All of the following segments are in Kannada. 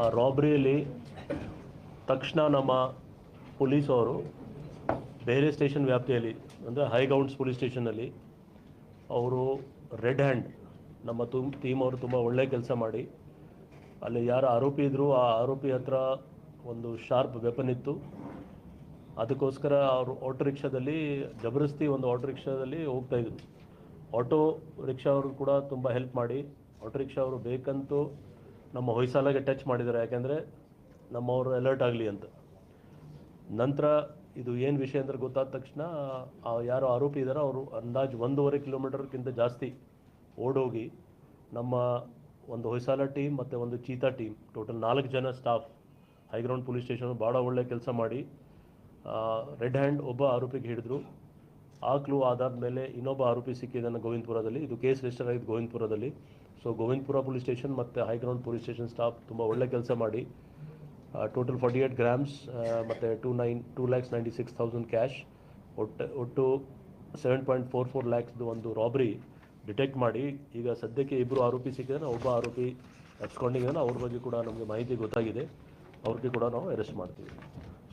ಆ ರಾಬ್ರಿಯಲ್ಲಿ ತಕ್ಷಣ ನಮ್ಮ ಪೊಲೀಸ್ ಅವರು ಬೇರೆ ಸ್ಟೇಷನ್ ವ್ಯಾಪ್ತಿಯಲ್ಲಿ ಅಂದರೆ ಹೈಗೌಂಡ್ಸ್ ಪೊಲೀಸ್ ಸ್ಟೇಷನಲ್ಲಿ ಅವರು ರೆಡ್ ಹ್ಯಾಂಡ್ ನಮ್ಮ ಟೀಮ್ ಅವರು ತುಂಬ ಒಳ್ಳೆ ಕೆಲಸ ಮಾಡಿ ಅಲ್ಲಿ ಯಾರು ಆರೋಪಿ ಇದ್ದರು ಆ ಆರೋಪಿ ಹತ್ರ ಒಂದು ಶಾರ್ಪ್ ವೆಪನ್ ಇತ್ತು. ಅದಕ್ಕೋಸ್ಕರ ಅವರು ಆಟೋ ರಿಕ್ಷಾದಲ್ಲಿ ಜಬರ್ದಸ್ತಿ ಒಂದು ಆಟೋ ರಿಕ್ಷಾದಲ್ಲಿ ಹೋಗ್ತಾಯಿದ್ರು. ಆಟೋ ರಿಕ್ಷಾ ಅವರು ಕೂಡ ತುಂಬ ಹೆಲ್ಪ್ ಮಾಡಿ ಆಟೋ ರಿಕ್ಷಾ ಅವರು ಬೇಕಂತೂ ನಮ್ಮ ಹೊಯ್ಸಾಲಾಗೆ ಟಚ್ ಮಾಡಿದ್ದಾರೆ, ಯಾಕೆಂದರೆ ನಮ್ಮವರು ಅಲರ್ಟ್ ಆಗಲಿ ಅಂತ. ನಂತರ ಇದು ಏನು ವಿಷಯ ಅಂದರೆ ಗೊತ್ತಾದ ತಕ್ಷಣ ಯಾರು ಆರೋಪಿ ಇದ್ದಾರೋ ಅವರು ಅಂದಾಜು 1.5 ಕಿಲೋಮೀಟರ್ಗಿಂತ ಜಾಸ್ತಿ ಓಡೋಗಿ ನಮ್ಮ ಒಂದು ಹೊಯ್ಸಾಲ ಟೀಮ್ ಮತ್ತು ಒಂದು ಚೀತಾ ಟೀಮ್ ಟೋಟಲ್ 4 ಜನ ಸ್ಟಾಫ್ ಹೈಗ್ರೌಂಡ್ ಪೊಲೀಸ್ ಸ್ಟೇಷನ್ ಭಾಳ ಒಳ್ಳೆ ಕೆಲಸ ಮಾಡಿ ರೆಡ್ ಹ್ಯಾಂಡ್ ಒಬ್ಬ ಆರೋಪಿಗೆ ಹಿಡಿದ್ರು. ಆ ಕ್ಲೂ ಆಧಾರದ ಮೇಲೆ ಇನ್ನೊಬ್ಬ ಆರೋಪಿ ಸಿಕ್ಕಿದ್ದಾನೆ ಗೋವಿಂದಪುರದಲ್ಲಿ. ಇದು ಕೇಸ್ ರಿಜಿಸ್ಟರ್ ಆಗಿದ್ದು ಗೋವಿಂದಪುರದಲ್ಲಿ. ಸೊ ಗೋವಿಂದಪುರ ಪೊಲೀಸ್ ಸ್ಟೇಷನ್ ಮತ್ತು ಹೈಗ್ರೌಂಡ್ ಪೊಲೀಸ್ ಸ್ಟೇಷನ್ ಸ್ಟಾಫ್ ತುಂಬ ಒಳ್ಳೆ ಕೆಲಸ ಮಾಡಿ ಟೋಟಲ್ 48 ಗ್ರಾಮ್ಸ್ ಮತ್ತು 2,96,000 ಕ್ಯಾಶ್, ಒಟ್ಟು 7.44 ಲ್ಯಾಕ್ಸ್ದು ಒಂದು ರಾಬ್ರಿ ಡಿಟೆಕ್ಟ್ ಮಾಡಿ ಈಗ ಸದ್ಯಕ್ಕೆ ಇಬ್ಬರು ಆರೋಪಿ ಸಿಕ್ಕಿದ್ರೆ ಒಬ್ಬ ಆರೋಪಿ ಎಬ್ಸ್ಕೊಂಡಿದ್ದಾನೆ. ಅವ್ರ ಬಗ್ಗೆ ಕೂಡ ನಮಗೆ ಮಾಹಿತಿ ಗೊತ್ತಾಗಿದೆ, ಅವ್ರಿಗೆ ಕೂಡ ನಾವು ಅರೆಸ್ಟ್ ಮಾಡ್ತೀವಿ.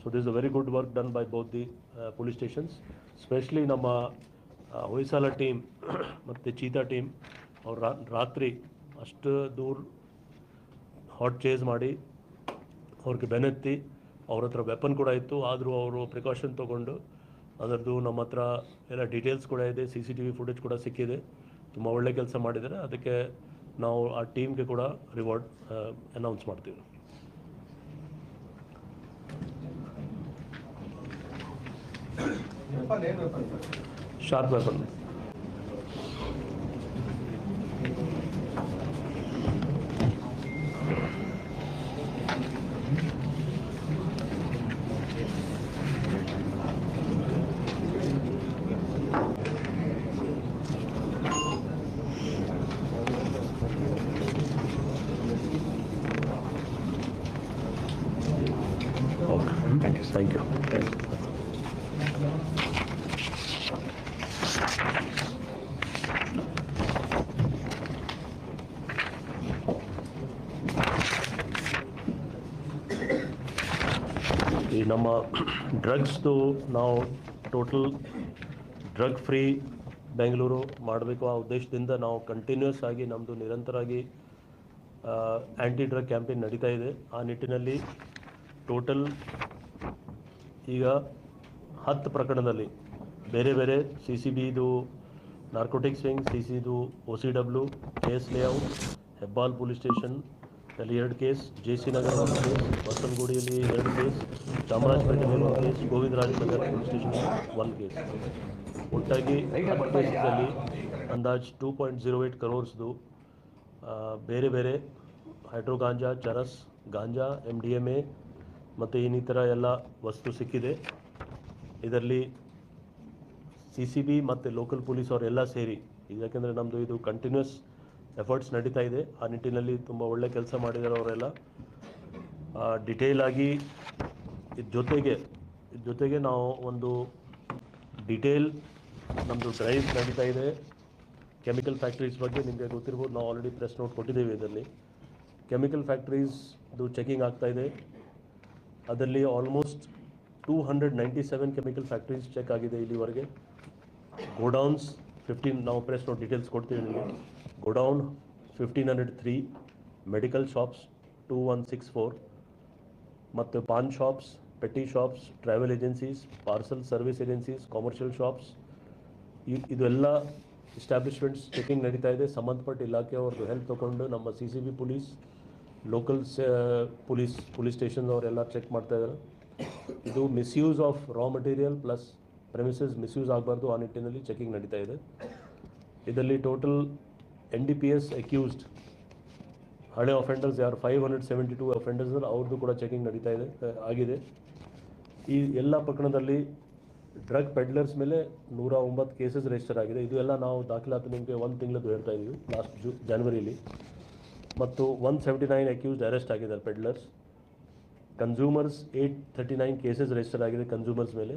So this a very good work done by both the police stations. Specially ನಮ್ಮ ಹೊಯ್ಸಾಲ ಟೀಮ್ ಮತ್ತು ಚೀತಾ ಟೀಮ್ ಅವ್ರು ರಾತ್ರಿ ಅಷ್ಟು ದೂರ ಹಾಟ್ ಚೇಸ್ ಮಾಡಿ ಅವ್ರಿಗೆ ಬೆನ್ನತ್ತಿ ಅವ್ರ ಹತ್ರ ವೆಪನ್ ಕೂಡ ಇತ್ತು, ಆದರೂ ಅವರು ಪ್ರಿಕಾಷನ್ ತೊಗೊಂಡು ಅದರದ್ದು ನಮ್ಮ ಹತ್ರ ಎಲ್ಲ ಡೀಟೇಲ್ಸ್ ಕೂಡ ಇದೆ, CCTV ಫುಟೇಜ್ ಕೂಡ ಸಿಕ್ಕಿದೆ. ತುಂಬ ಒಳ್ಳೆ ಕೆಲಸ ಮಾಡಿದ್ದಾರೆ. ಅದಕ್ಕೆ ನಾವು ಆ ಟೀಮ್ಗೆ ಕೂಡ ರಿವಾರ್ಡ್ ಅನೌನ್ಸ್ ಮಾಡ್ತೀವಿ. Sharp weapon. Thank you. ಈ ನಮ್ಮ ಡ್ರಗ್ಸ್ದು ನಾವು ಟೋಟಲ್ ಡ್ರಗ್ ಫ್ರೀ ಬೆಂಗಳೂರು ಮಾಡಬೇಕು ಆ ಉದ್ದೇಶದಿಂದ ನಾವು ಕಂಟಿನ್ಯೂಸ್ ಆಗಿ ನಮ್ಮದು ನಿರಂತರವಾಗಿ ಆ್ಯಂಟಿ ಡ್ರಗ್ ಕ್ಯಾಂಪೇನ್ ನಡೀತಾ ಇದೆ. ಆ ನಿಟ್ಟಿನಲ್ಲಿ ಟೋಟಲ್ ಈಗ 10 ಪ್ರಕರಣದಲ್ಲಿ ಬೇರೆ ಬೇರೆ CCBದು ನಾರ್ಕೋಟಿಕ್ಸ್ ವಿಂಗ್, CCದು OCW, KS layout, Hebbal police station ಅಲ್ಲಿ 2 ಕೇಸ್, JC ನಗರ 1 ಕೇಸ್, ಬಸವನಗುಡಿಯಲ್ಲಿ 2 ಕೇಸ್, ಚಾಮರಾಜಪೇಟೆಯಲ್ಲಿ 1 case, Govindarajanagar police station 1 case. ಒಟ್ಟಾಗಿ 10 ಕೇಸಲ್ಲಿ ಅಂದಾಜು 2.08 crores ಬೇರೆ ಬೇರೆ ಹೈಡ್ರೋ ಗಾಂಜಾ, ಚರಸ್, ಗಾಂಜಾ, MDMA ಮತ್ತು ಇನ್ನಿತರ ಎಲ್ಲ ವಸ್ತು ಸಿಕ್ಕಿದೆ. ಇದರಲ್ಲಿ CCB ಮತ್ತು ಲೋಕಲ್ ಪೊಲೀಸ್ ಅವರೆಲ್ಲ ಸೇರಿ, ಯಾಕೆಂದರೆ ನಮ್ಮದು ಇದು ಕಂಟಿನ್ಯೂಸ್ ಎಫರ್ಟ್ಸ್ ನಡೀತಾ ಇದೆ. ಆ ನಿಟ್ಟಿನಲ್ಲಿ ತುಂಬ ಒಳ್ಳೆ ಕೆಲಸ ಮಾಡಿದ್ದಾರೆ ಅವರೆಲ್ಲ. ಡಿಟೇಲ್ ಆಗಿ ಇದ್ರ ಜೊತೆಗೆ ನಾವು ಒಂದು ಡಿಟೇಲ್ ನಮ್ಮದು ಡ್ರೈವ್ ನಡೀತಾ ಇದೆ ಕೆಮಿಕಲ್ ಫ್ಯಾಕ್ಟ್ರೀಸ್ ಬಗ್ಗೆ. ನಿಮಗೆ ಗೊತ್ತಿರ್ಬೋದು, ನಾವು ಆಲ್ರೆಡಿ ಪ್ರೆಸ್ ನೋಟ್ ಕೊಟ್ಟಿದ್ದೇವೆ. ಇದರಲ್ಲಿ ಕೆಮಿಕಲ್ ಫ್ಯಾಕ್ಟ್ರೀಸ್ದು ಚೆಕಿಂಗ್ ಆಗ್ತಾಯಿದೆ. ಅದರಲ್ಲಿ ಆಲ್ಮೋಸ್ಟ್ 297 ಕೆಮಿಕಲ್ ಫ್ಯಾಕ್ಟ್ರೀಸ್ ಚೆಕ್ ಆಗಿದೆ ಇಲ್ಲಿವರೆಗೆ. ಗೋಡೌನ್ಸ್ 15, ನಾವು ಪ್ರೆಸ್ ನೋಟ್ ಡೀಟೇಲ್ಸ್ ಕೊಡ್ತೀವಿ ನಿಮಗೆ. ಗೋಡೌನ್ 1503, ಮೆಡಿಕಲ್ ಶಾಪ್ಸ್ 2164 ಮತ್ತು paan shops, petty shops, travel agencies, parcel service agencies, commercial shops, ಇದೆಲ್ಲ ಎಸ್ಟಾಬ್ಲಿಷ್ಮೆಂಟ್ಸ್ ಚೆಕಿಂಗ್ ನಡೀತಾ ಇದೆ. ಸಂಬಂಧಪಟ್ಟ ಇಲಾಖೆಯವ್ರದ್ದು ಹೆಲ್ಪ್ ತೊಗೊಂಡು ನಮ್ಮ CCB police, local police station ಅವರೆಲ್ಲ ಚೆಕ್ ಮಾಡ್ತಾಯಿದ್ದಾರೆ. ಇದು misuse of raw material plus premises misuse ಆಗಬಾರ್ದು, ಆ ನಿಟ್ಟಿನಲ್ಲಿ ಚೆಕಿಂಗ್ ನಡೀತಾ ಇದೆ. ಇದರಲ್ಲಿ ಟೋಟಲ್ NDPS ಅಕ್ಯೂಸ್ಡ್ ಹಳೆ ಅಫೆಂಡರ್ಸ್ ಯಾರು 572 ಅಫೆಂಡರ್ಸ್ ಅವ್ರದ್ದು ಕೂಡ ಚೆಕಿಂಗ್ ನಡೀತಾ ಆಗಿದೆ. ಈ ಎಲ್ಲ ಪ್ರಕರಣದಲ್ಲಿ ಡ್ರಗ್ ಪೆಡ್ಲರ್ಸ್ ಮೇಲೆ 109 ಕೇಸಸ್ ರಿಜಿಸ್ಟರ್ ಆಗಿದೆ. ಇದು ಎಲ್ಲ ನಾವು ದಾಖಲಾತಿ ನಿಮಗೆ 1 ತಿಂಗಳದ್ದು ಹೇಳ್ತಾ ಇದ್ದೀವಿ, ಲಾಸ್ಟ್ ಜನವರಿಲಿ. ಮತ್ತು 179 ಅಕ್ಯೂಸ್ಡ್ ಅರೆಸ್ಟ್ ಆಗಿದ್ದಾರೆ ಪೆಡ್ಲರ್ಸ್. ಕನ್ಸ್ಯೂಮರ್ಸ್ 839 ಕೇಸಸ್ ರಿಜಿಸ್ಟರ್ ಆಗಿದೆ ಕನ್ಸ್ಯೂಮರ್ಸ್ ಮೇಲೆ,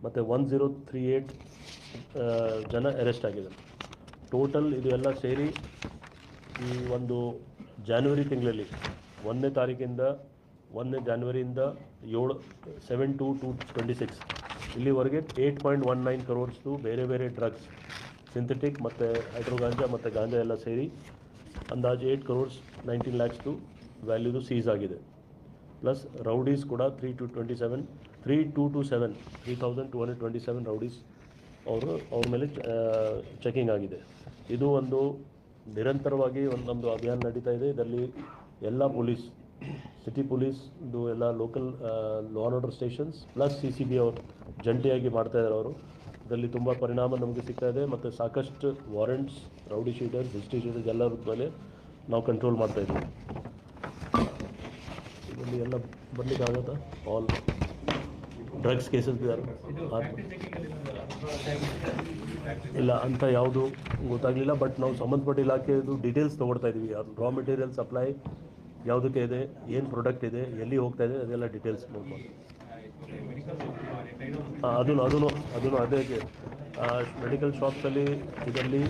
ಮತ್ತು 1038 ಜನ ಅರೆಸ್ಟ್ ಆಗಿದ್ದಾರೆ. ಟೋಟಲ್ ಇದು ಎಲ್ಲ ಸೇರಿ ಈ ಒಂದು ಜನವರಿ ತಿಂಗಳಲ್ಲಿ 1ನೇ ತಾರೀಕಿಂದ 1ನೇ ಜಾನ್ವರಿಯಿಂದ 7/2/26 ಇಲ್ಲಿವರೆಗೆ 8.19 crores ಬೇರೆ ಬೇರೆ ಡ್ರಗ್ಸ್ ಸಿಂಥೆಟಿಕ್ ಮತ್ತು ಹೈಡ್ರೋಗಾಂಜಾ ಮತ್ತು ಗಾಂಜಾ ಎಲ್ಲ ಸೇರಿ ಅಂದಾಜು 8.19 crores ವ್ಯಾಲ್ಯೂದು ಸೀಸ್ ಆಗಿದೆ. ಪ್ಲಸ್ ರೌಡೀಸ್ ಕೂಡ 3,227 ರೌಡೀಸ್ ಅವ್ರ ಮೇಲೆ ಚೆಕಿಂಗ್ ಆಗಿದೆ. ಇದು ಒಂದು ನಿರಂತರವಾಗಿ ನಮ್ಮದು ಅಭಿಯಾನ ನಡೀತಾ ಇದೆ. ಇದರಲ್ಲಿ ಎಲ್ಲ ಪೊಲೀಸ್, ಸಿಟಿ ಪೊಲೀಸ್ದು ಎಲ್ಲ local law and order stations plus CCB ಅವರು ಜಂಟಿಯಾಗಿ ಮಾಡ್ತಾಯಿದ್ದಾರೆ. ಅವರು ಇದರಲ್ಲಿ ತುಂಬ ಪರಿಣಾಮ ನಮಗೆ ಸಿಗ್ತಾ ಇದೆ ಮತ್ತು ಸಾಕಷ್ಟು warrants, rowdy sheeters, history sheeters ಎಲ್ಲರ ಮೇಲೆ ನಾವು ಕಂಟ್ರೋಲ್ ಮಾಡ್ತಾಯಿದ್ದೀವಿ. ಇದರಲ್ಲಿ ಎಲ್ಲ ಬರಲಿಕ್ಕಾಗತ್ತಾ? ಆಲ್ ಡ್ರಗ್ಸ್ ಕೇಸಸ್ ಇಲ್ಲ ಅಂತ ಯಾವುದು ಗೊತ್ತಾಗಲಿಲ್ಲ. ಬಟ್ ನಾವು ಸಂಬಂಧಪಟ್ಟ ಇಲಾಖೆದು ಡೀಟೇಲ್ಸ್ ತೊಗೊಳ್ತಾ ಇದ್ದೀವಿ. ರಾ ಮೆಟೀರಿಯಲ್ ಸಪ್ಲೈ ಯಾವುದಕ್ಕೆ ಇದೆ, ಏನು ಪ್ರಾಡಕ್ಟ್ ಇದೆ, ಎಲ್ಲಿ ಹೋಗ್ತಾ ಇದೆ, ಅದೆಲ್ಲ ಡೀಟೇಲ್ಸ್ ನೋಡ್ಬೋದು. ಅದನ್ನು ಅದೇ ಮೆಡಿಕಲ್ ಶಾಪ್ಸಲ್ಲಿ ಇದರಲ್ಲಿ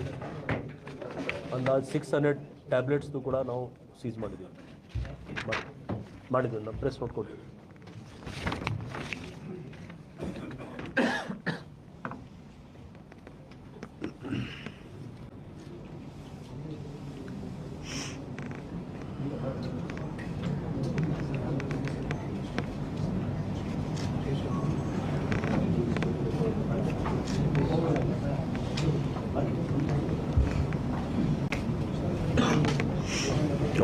ಅಂದಾಜು 600 ಟ್ಯಾಬ್ಲೆಟ್ಸ್ದು ಕೂಡ ನಾವು ಸೀಸ್ ಮಾಡಿದ್ದೀವಿ. ನಾವು ಪ್ರೆಸ್ ನೋಡ್ಕೊಡ್ತೀವಿ.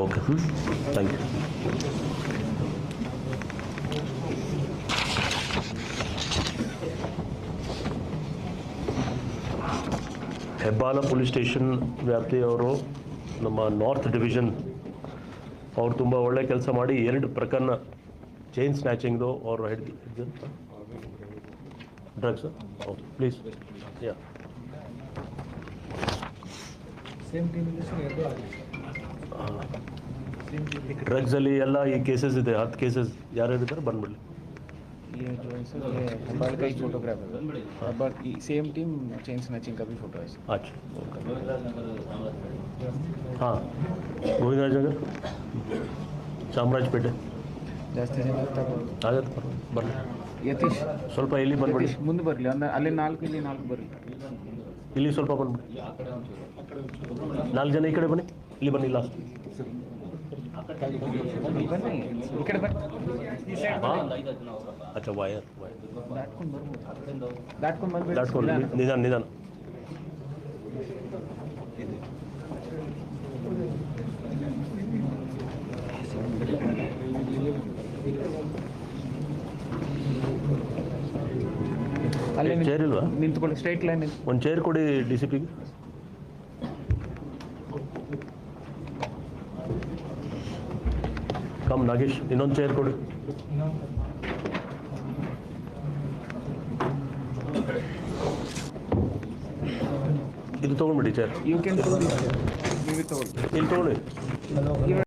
Okay, thank you. Hebbal police station ವ್ಯಾಪ್ತಿಯವರು ನಮ್ಮ ನಾರ್ತ್ ಡಿವಿಷನ್ ಅವ್ರು ತುಂಬ ಒಳ್ಳೆ ಕೆಲಸ ಮಾಡಿ 2 ಪ್ರಕರಣ ಚೈನ್ ಸ್ನ್ಯಾಚಿಂಗ್ದು ಅವ್ರು ಹಿಡಿದು ಡ್ರಗ್ಸ್. Okay, please. ಯಾ, ಡ್ರಗ್ಸಲ್ಲಿ ಎಲ್ಲ ಈ ಕೇಸಸ್ ಇದೆ, 10 ಕೇಸಸ್. ಯಾರ್ಯಾರಿದ್ದಾರೆ ಬಂದ್ಬಿಡಲಿ. ये जो है सर, ये भोपाल का ही फोटोग्राफर है, but same team chain snatching का भी फोटो है सर. अच्छा, हाँ, ಗೋವಿಂದರಾಜ್ ನಗರ್, ಚಾಮರಾಜಪೇಟೆ ಜಾಸ್ತಿ ಜನ ಆಗತ್ತೆ. ಬರಲಿ ಯತೀಶ್, ಸ್ವಲ್ಪ ಇಲ್ಲಿ ಬಂದ್ಬಿಡಿ. ಮುಂದೆ ಬರಲಿ, ಅಲ್ಲಿ 4 ಇಲ್ಲಿ 4 ಬರಲಿ. ಇಲ್ಲಿ ಸ್ವಲ್ಪ ಬಂದ್ಬಿಡಿ. 4 ಜನ ಈ ಕಡೆ ಬನ್ನಿ, ಇಲ್ಲಿ ಬನ್ನಿ ಲಾಸ್ಟ್. ಬನ್ನಿ ಈ ಕಡೆ ಬನ್ನಿ. अच्छा, वायर ದಾಟ್ಕೊಂಡು निदान ಅಲ್ಲಿ ಚೇರ್ ಇಲ್ವಾ? ನಿಂತ್ಕೊಳ್ಳಿ, ಸ್ಟ್ರೈಟ್ ಲೈನ್. ಒಂದು ಚೇರ್ ಕೊಡಿ DCPಗೆ. ಕಮ್ ನಾಗೇಶ್, ಇನ್ನೊಂದು ಚೇರ್ ಕೊಡಿ. ಇದು ತೊಗೊಂಡ್ಬಿಡಿ ಚೇರ್. ಯು ಕ್ಯಾನ್ ಇಲ್ಲಿ ತೊಗೊಳ್ಳಿ.